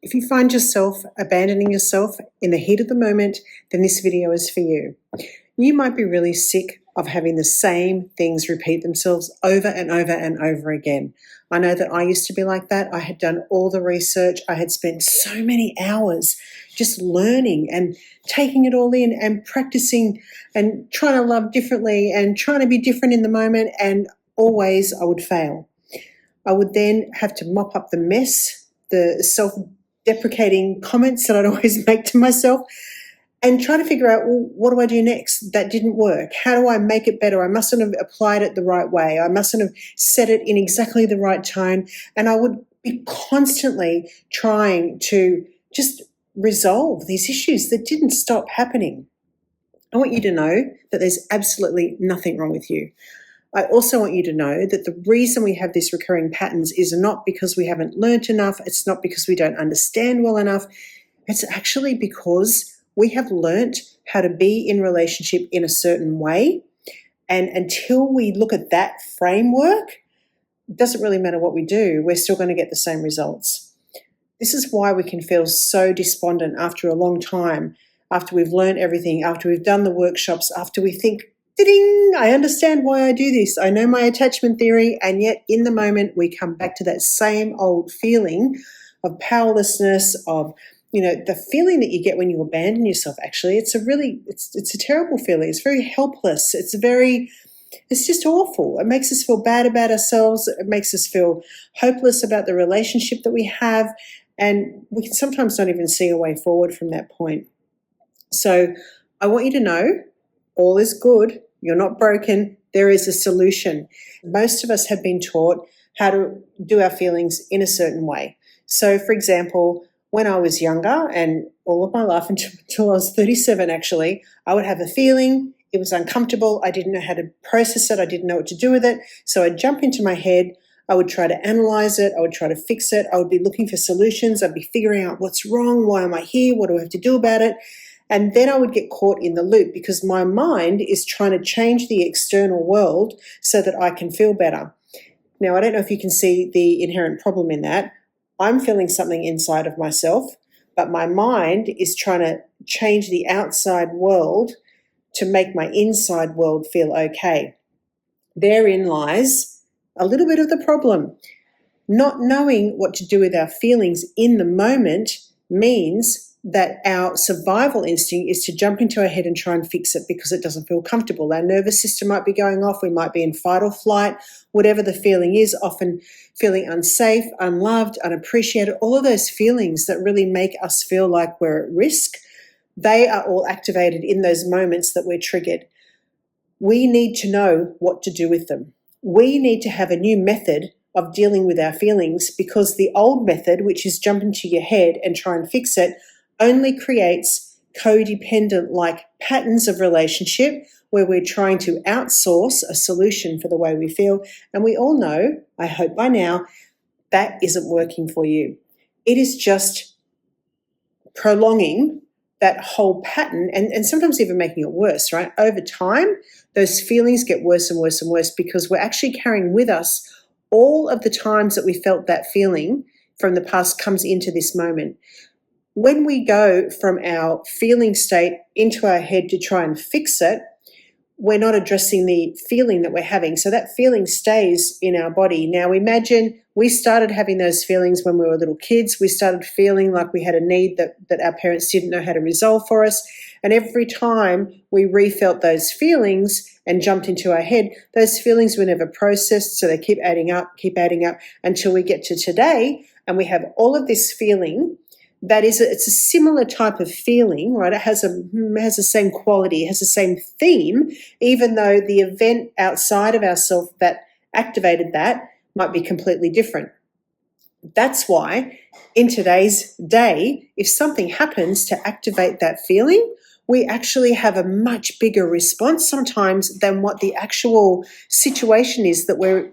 If you find yourself abandoning yourself in the heat of the moment, then this video is for you. You might be really sick of having the same things repeat themselves over and over and over again. I know that I used to be like that. I had done all the research. I had spent so many hours just learning and taking it all in and practicing and trying to love differently and trying to be different in the moment, and always I would fail. I would then have to mop up the mess, the self-deprecating comments that I'd always make to myself, and try to figure out, well, what do I do next? That didn't work. How do I make it better? I mustn't have applied it the right way. I mustn't have said it in exactly the right tone. And I would be constantly trying to just resolve these issues that didn't stop happening. I want you to know that there's absolutely nothing wrong with you. I also want you to know that the reason we have these recurring patterns is not because we haven't learnt enough. It's not because we don't understand well enough. It's actually because we have learnt how to be in relationship in a certain way. And until we look at that framework, it doesn't really matter what we do. We're still going to get the same results. This is why we can feel so despondent after a long time, after we've learnt everything, after we've done the workshops, after we think, ding, I understand why I do this. I know my attachment theory, and yet in the moment we come back to that same old feeling of powerlessness, of the feeling that you get when you abandon yourself. Actually, it's a terrible feeling. It's very helpless. It's just awful. It makes us feel bad about ourselves. It makes us feel hopeless about the relationship that we have, and we can sometimes not even see a way forward from that point. So I want you to know, all is good. You're not broken. There is a solution. Most of us have been taught how to do our feelings in a certain way. So, for example, when I was younger, and all of my life until I was 37 actually, I would have a feeling, it was uncomfortable, I didn't know how to process it, I didn't know what to do with it, so I'd jump into my head, I would try to analyse it, I would try to fix it, I would be looking for solutions, I'd be figuring out what's wrong, why am I here, what do I have to do about it, and then I would get caught in the loop because my mind is trying to change the external world so that I can feel better. Now, I don't know if you can see the inherent problem in that. I'm feeling something inside of myself, but my mind is trying to change the outside world to make my inside world feel okay. Therein lies a little bit of the problem. Not knowing what to do with our feelings in the moment means that our survival instinct is to jump into our head and try and fix it because it doesn't feel comfortable. Our nervous system might be going off. We might be in fight or flight, whatever the feeling is, often feeling unsafe, unloved, unappreciated, all of those feelings that really make us feel like we're at risk. They are all activated in those moments that we're triggered. We need to know what to do with them. We need to have a new method of dealing with our feelings, because the old method, which is jump into your head and try and fix it, only creates codependent-like patterns of relationship where we're trying to outsource a solution for the way we feel. And we all know, I hope by now, that isn't working for you. It is just prolonging that whole pattern and sometimes even making it worse, right? Over time, those feelings get worse and worse and worse because we're actually carrying with us all of the times that we felt that feeling from the past comes into this moment. When we go from our feeling state into our head to try and fix it, we're not addressing the feeling that we're having. So that feeling stays in our body. Now imagine we started having those feelings when we were little kids. We started feeling like we had a need that our parents didn't know how to resolve for us. And every time we refelt those feelings and jumped into our head, those feelings were never processed. So they keep adding up until we get to today and we have all of this feeling. It's a similar type of feeling, right? It has the same quality, it has the same theme, even though the event outside of ourselves that activated that might be completely different. That's why in today's day, if something happens to activate that feeling, we actually have a much bigger response sometimes than what the actual situation is that we're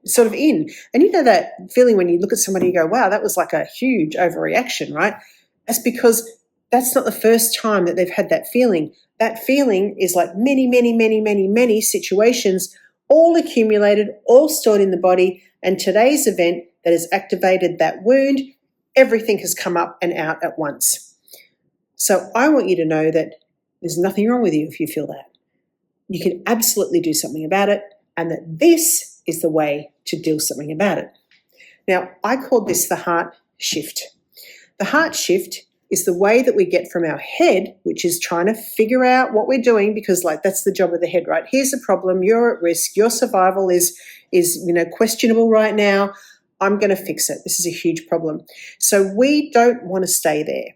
sort of in. And you know that feeling when you look at somebody, you go, wow, that was like a huge overreaction, right? That's because that's not the first time that they've had that feeling. That feeling is like many situations, all accumulated, all stored in the body. And today's event that has activated that wound, everything has come up and out at once. So I want you to know that there's nothing wrong with you if you feel that. You can absolutely do something about it, and that this is the way to do something about it. Now, I call this the heart shift. The heart shift is the way that we get from our head, which is trying to figure out what we're doing, because that's the job of the head, right? Here's a problem, you're at risk, your survival is questionable right now. I'm going to fix it. This is a huge problem. So we don't want to stay there.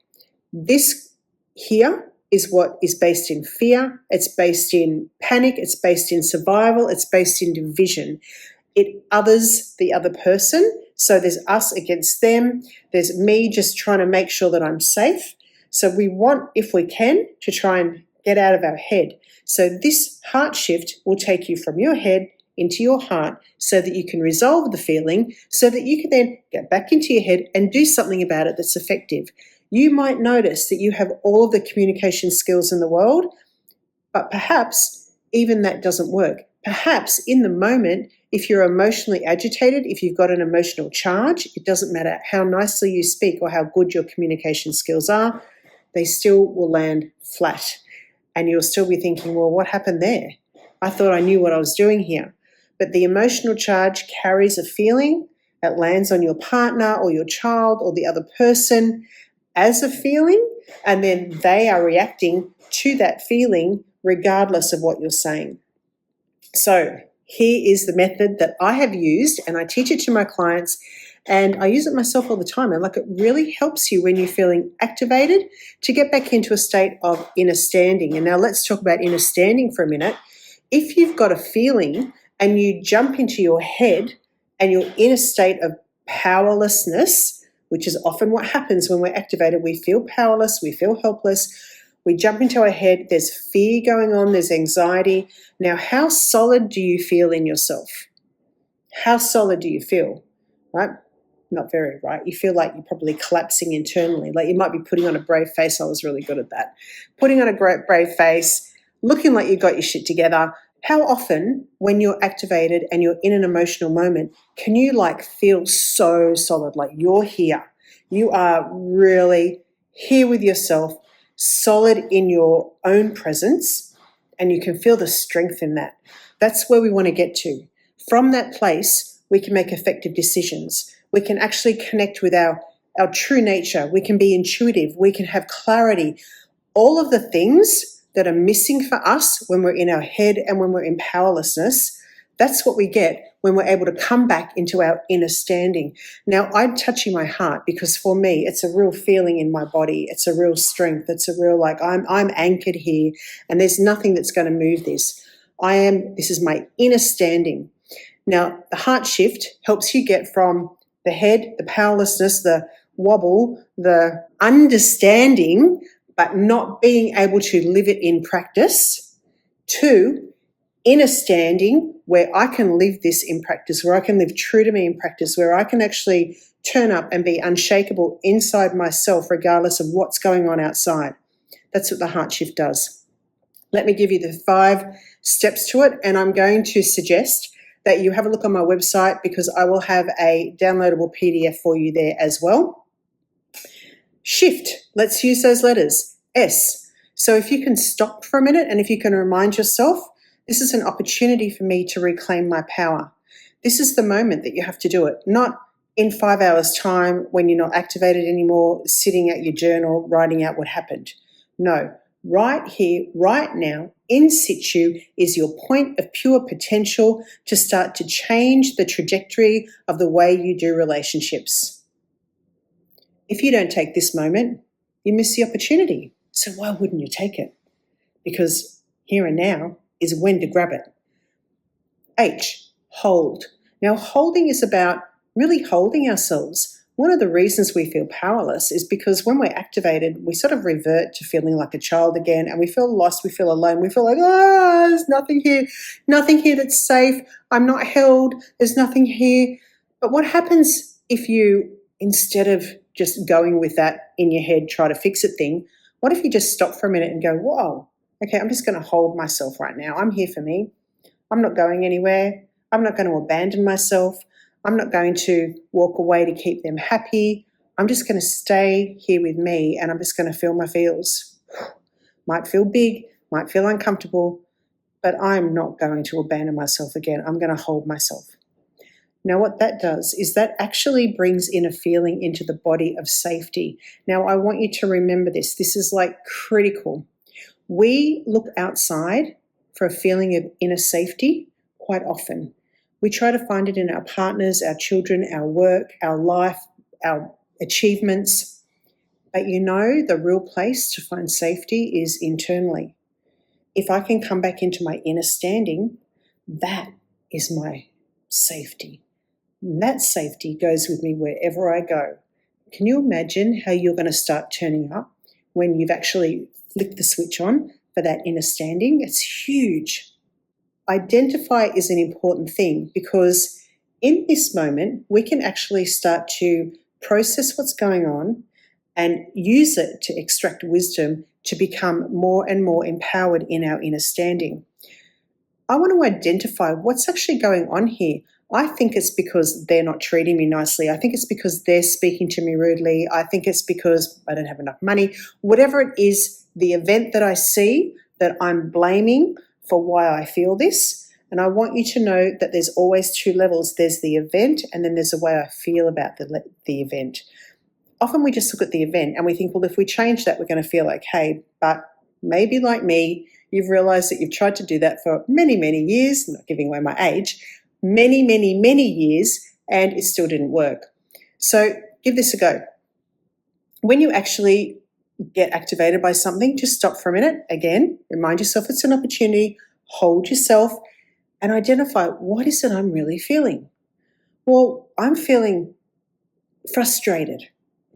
This here is what is based in fear. It's based in panic. It's based in survival. It's based in division. It others the other person. So there's us against them. There's me just trying to make sure that I'm safe. So we want, if we can, to try and get out of our head. So this heart shift will take you from your head into your heart so that you can resolve the feeling, so that you can then get back into your head and do something about it that's effective. You might notice that you have all of the communication skills in the world, but perhaps even that doesn't work. Perhaps in the moment, if you're emotionally agitated, if you've got an emotional charge, it doesn't matter how nicely you speak or how good your communication skills are, they still will land flat. And you'll still be thinking, well, what happened there? I thought I knew what I was doing here. But the emotional charge carries a feeling that lands on your partner or your child or the other person as a feeling, and then they are reacting to that feeling regardless of what you're saying. So here is the method that I have used, and I teach it to my clients, and I use it myself all the time. And it really helps you when you're feeling activated to get back into a state of inner standing. And now let's talk about inner standing for a minute. If you've got a feeling and you jump into your head and you're in a state of powerlessness, which is often what happens when we're activated, we feel powerless, we feel helpless, we jump into our head, there's fear going on, there's anxiety. Now, how solid do you feel in yourself? How solid do you feel, right? Not very, right? You feel like you're probably collapsing internally, like you might be putting on a brave face. I was really good at that. Putting on a great brave face, looking like you've got your shit together. How often when you're activated and you're in an emotional moment, can you feel so solid, like you're here? You are really here with yourself, solid in your own presence, and you can feel the strength in that. That's where we want to get to. From that place, we can make effective decisions. We can actually connect with our true nature. We can be intuitive. We can have clarity. All of the things that are missing for us when we're in our head and when we're in powerlessness, that's what we get when we're able to come back into our inner standing. Now, I'm touching my heart because for me, it's a real feeling in my body. It's a real strength. It's a real I'm anchored here, and there's nothing that's going to move this. This is my inner standing. Now, the heart shift helps you get from the head, the powerlessness, the wobble, the understanding, but not being able to live it in practice, to inner standing, where I can live this in practice, where I can live true to me in practice, where I can actually turn up and be unshakable inside myself regardless of what's going on outside. That's what the heart shift does. Let me give you the 5 steps to it, and I'm going to suggest that you have a look on my website because I will have a downloadable PDF for you there as well. Shift, let's use those letters, S. So if you can stop for a minute and if you can remind yourself, this is an opportunity for me to reclaim my power. This is the moment that you have to do it, not in 5 hours' time when you're not activated anymore, sitting at your journal, writing out what happened. No, right here, right now, in situ is your point of pure potential to start to change the trajectory of the way you do relationships. If you don't take this moment, you miss the opportunity. So why wouldn't you take it? Because here and now is when to grab it. H, hold. Now, holding is about really holding ourselves. One of the reasons we feel powerless is because when we're activated, we sort of revert to feeling like a child again, and we feel lost, we feel alone, we feel like, there's nothing here that's safe, I'm not held, there's nothing here. But what happens if you, instead of just going with that in your head, try to fix it thing, what if you just stop for a minute and go, whoa, okay, I'm just going to hold myself right now. I'm here for me. I'm not going anywhere. I'm not going to abandon myself. I'm not going to walk away to keep them happy. I'm just going to stay here with me and I'm just going to feel my feels. Might feel big, might feel uncomfortable, but I'm not going to abandon myself again. I'm going to hold myself. Now, what that does is that actually brings in a feeling into the body of safety. Now, I want you to remember this. This is like critical. We look outside for a feeling of inner safety quite often. We try to find it in our partners, our children, our work, our life, our achievements. But you know, the real place to find safety is internally. If I can come back into my inner standing, that is my safety. And that safety goes with me wherever I go. Can you imagine how you're going to start turning up when you've actually flicked the switch on for that inner standing? It's huge. Identify is an important thing because in this moment, we can actually start to process what's going on and use it to extract wisdom to become more and more empowered in our inner standing. I want to identify what's actually going on here. I think it's because they're not treating me nicely. I think it's because they're speaking to me rudely. I think it's because I don't have enough money. Whatever it is, the event that I see that I'm blaming for why I feel this. And I want you to know that there's always two levels. There's the event and then there's the way I feel about the event. Often we just look at the event and we think, well, if we change that, we're going to feel okay. But maybe like me, you've realized that you've tried to do that for many, many years, not giving away my age, many, many, many years, and it still didn't work. So give this a go. When you actually get activated by something, just stop for a minute. Again, remind yourself it's an opportunity, hold yourself, and identify what is it I'm really feeling. Well, I'm feeling frustrated.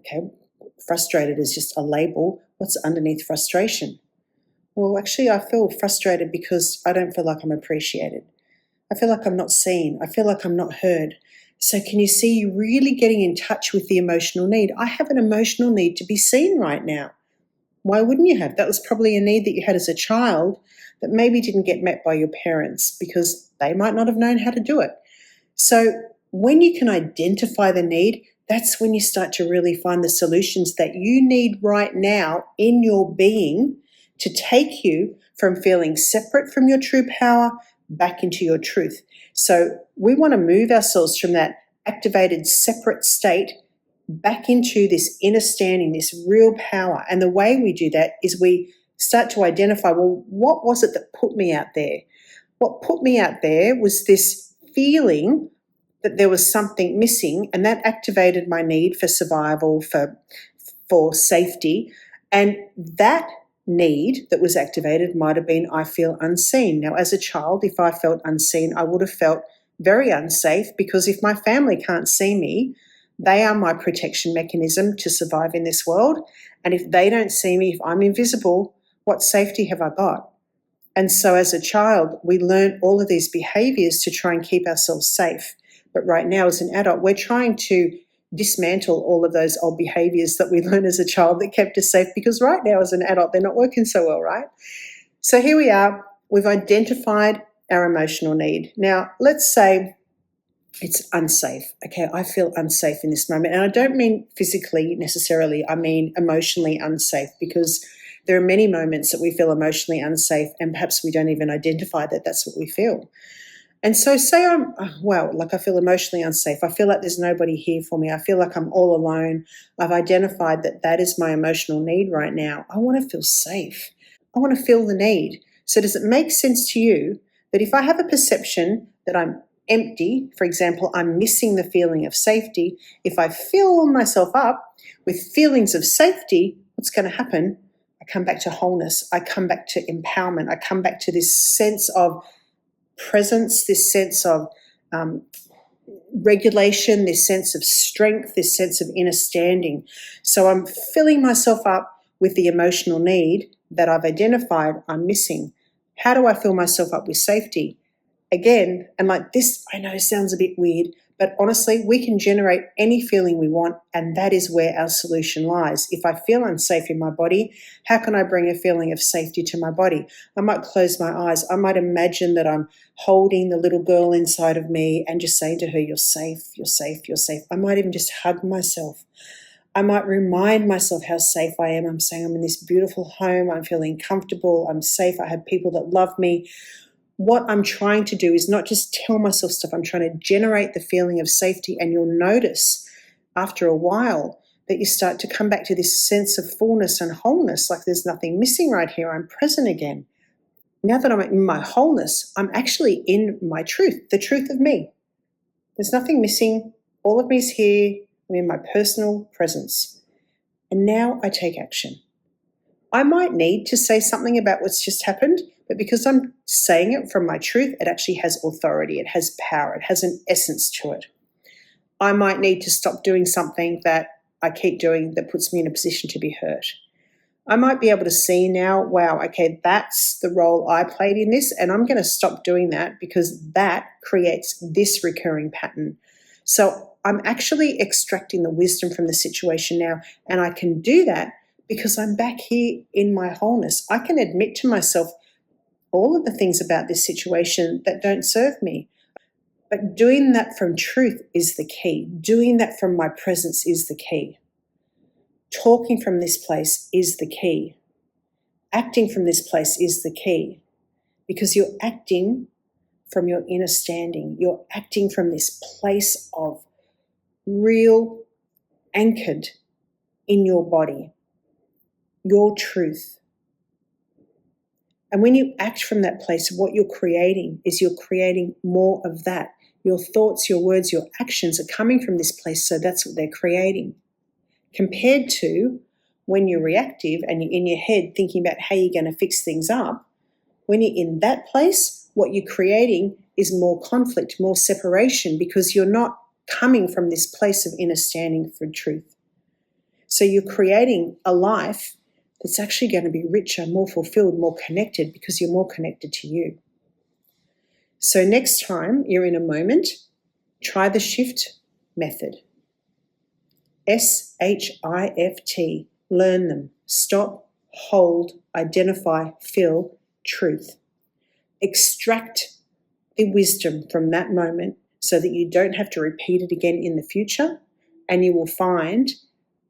Okay, frustrated is just a label. What's underneath frustration? Well, actually, I feel frustrated because I don't feel like I'm appreciated. I feel like I'm not seen. I feel like I'm not heard. So can you see you really getting in touch with the emotional need? I have an emotional need to be seen right now. Why wouldn't you have? That was probably a need that you had as a child that maybe didn't get met by your parents because they might not have known how to do it. So when you can identify the need, that's when you start to really find the solutions that you need right now in your being to take you from feeling separate from your true power back into your truth. So we want to move ourselves from that activated separate state back into this inner standing, this real power. And the way we do that is we start to identify, well, what was it that put me out there? What put me out there was this feeling that there was something missing, and that activated my need for survival, for safety. And that need that was activated might have been, I feel unseen. Now, as a child, if I felt unseen, I would have felt very unsafe because if my family can't see me, they are my protection mechanism to survive in this world. And if they don't see me, if I'm invisible, what safety have I got? And so as a child, we learn all of these behaviors to try and keep ourselves safe. But right now, as an adult, we're trying to dismantle all of those old behaviors that we learned as a child that kept us safe, because right now as an adult, they're not working so well, right? So here we are. We've identified our emotional need. Now, let's say it's unsafe. Okay, I feel unsafe in this moment. And I don't mean physically necessarily. I mean emotionally unsafe, because there are many moments that we feel emotionally unsafe and perhaps we don't even identify that that's what we feel. And so say I feel emotionally unsafe. I feel like there's nobody here for me. I feel like I'm all alone. I've identified that that is my emotional need right now. I want to feel safe. I want to feel the need. So does it make sense to you that if I have a perception that I'm empty, for example, I'm missing the feeling of safety, if I fill myself up with feelings of safety, what's going to happen? I come back to wholeness. I come back to empowerment. I come back to this sense of presence, this sense of regulation, this sense of strength, this sense of inner standing. So I'm filling myself up with the emotional need that I've identified I'm missing. How do I fill myself up with safety? Again, and like this, I know sounds a bit weird, but honestly, we can generate any feeling we want, and that is where our solution lies. If I feel unsafe in my body, how can I bring a feeling of safety to my body? I might close my eyes. I might imagine that I'm holding the little girl inside of me and just saying to her, you're safe, you're safe, you're safe. I might even just hug myself. I might remind myself how safe I am. I'm saying I'm in this beautiful home. I'm feeling comfortable. I'm safe. I have people that love me. What I'm trying to do is not just tell myself stuff. I'm trying to generate the feeling of safety. And you'll notice after a while that you start to come back to this sense of fullness and wholeness, like there's nothing missing right here. I'm present again. Now that I'm in my wholeness, I'm actually in my truth, the truth of me. There's nothing missing. All of me is here. I'm in my personal presence. And now I take action. I might need to say something about what's just happened, but because I'm saying it from my truth, it actually has authority. It has power. It has an essence to it. I might need to stop doing something that I keep doing that puts me in a position to be hurt. I might be able to see now, wow, okay, that's the role I played in this, and I'm going to stop doing that because that creates this recurring pattern. So I'm actually extracting the wisdom from the situation now, and I can do that because I'm back here in my wholeness. I can admit to myself all of the things about this situation that don't serve me. But doing that from truth is the key. Doing that from my presence is the key. Talking from this place is the key. Acting from this place is the key, because you're acting from your inner standing. You're acting from this place of real anchored in your body, your truth. And when you act from that place, what you're creating is you're creating more of that. Your thoughts, your words, your actions are coming from this place, so that's what they're creating. Compared to when you're reactive and you're in your head thinking about how you're going to fix things up, when you're in that place, what you're creating is more conflict, more separation, because you're not coming from this place of inner standing for truth. So you're creating a life that's actually going to be richer, more fulfilled, more connected, because you're more connected to you. So next time you're in a moment, try the shift method. SHIFT. Learn them. Stop, hold, identify, feel, truth. Extract the wisdom from that moment so that you don't have to repeat it again in the future, and you will find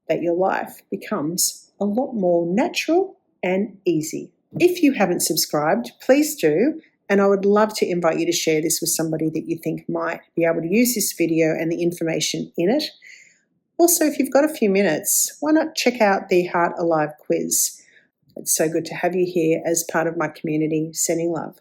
that your life becomes a lot more natural and easy. If you haven't subscribed, please do, and I would love to invite you to share this with somebody that you think might be able to use this video and the information in it. Also, if you've got a few minutes, why not check out the Heart Alive quiz? It's so good to have you here as part of my community. Sending love.